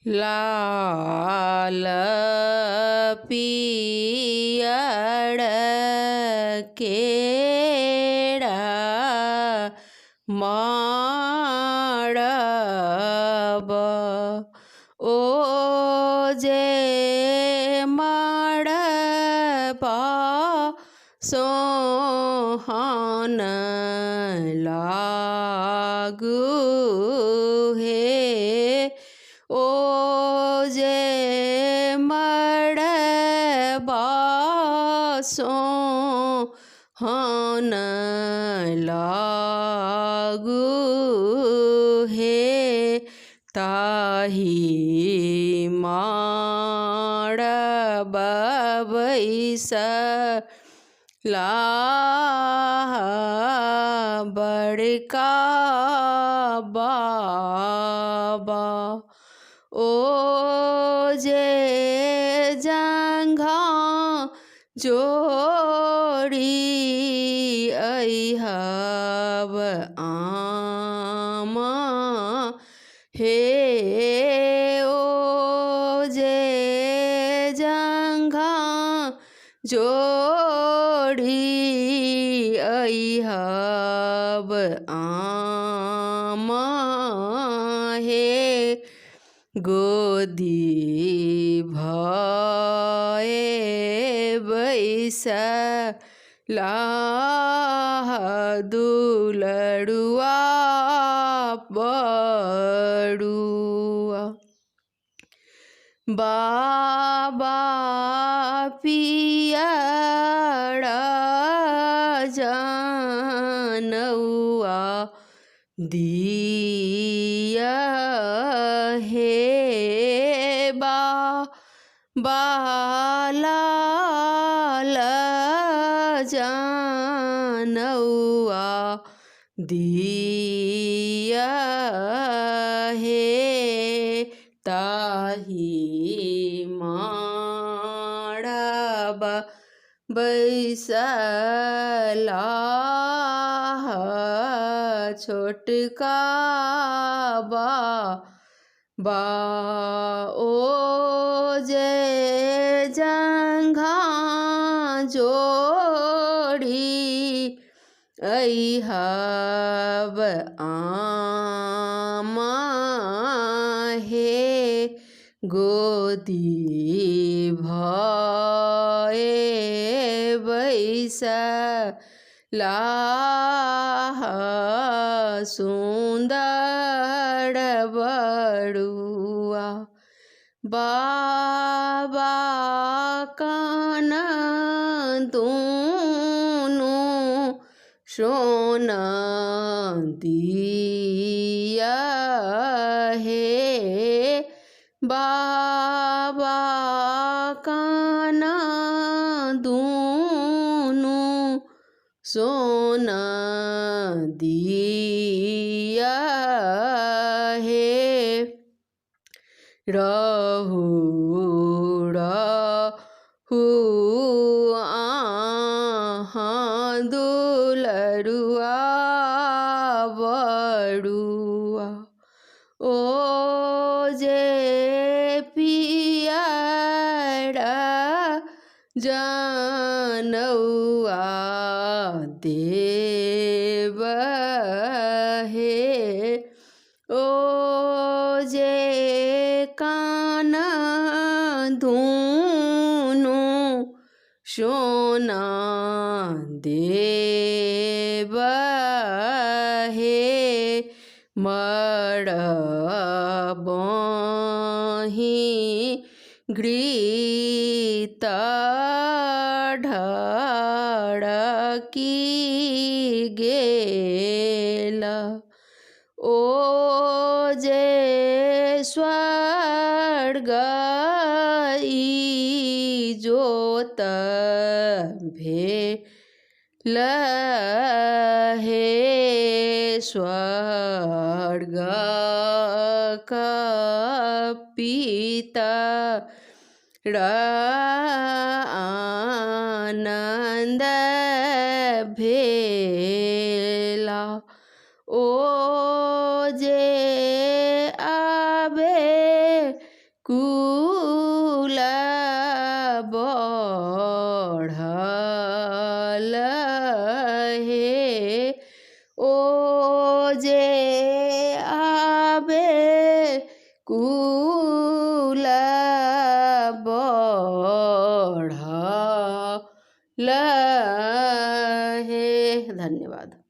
लाल पियड़ केड़ा माड़ब ओ जे माड़बा सोहन लागू हे ओ जे मड़बा सोहन लागू हे ताही माड़बा बैसला बड़का बाबा ओ जे जंघा जोड़ी अहब आमा हे ओ जे जंघा जोड़ी अहब आमा हे गोदी भये बैसला दुलड़ुआ बड़ुआ बाबा पियड़ा जनौआ दिया हे बालाल जनौआ दिया हे ताही माड़बा बैसला छोटका बा ओ जे जंघा जोड़ी अहब आमा हे गोदी भये बैसला सुंदर बड़ुआ बाबा कान दूनो सोना दिया हे बाबा कान दूनो सोना दिया हे रहु आहाँ दुलरुआ बड़ुआ ओ जे पियड़ा जनौआ देव हे ओ जे कान दूनो सोना देव हे मड़बहि घृत ढड़की गेल ओ जे स्वर्ग इजोत भेल हे स्वर्ग पितर आनंद भेला ओ जे आबे कुल बढ़ल हे ओ जे आबे कुल बढ़ल हे। धन्यवाद।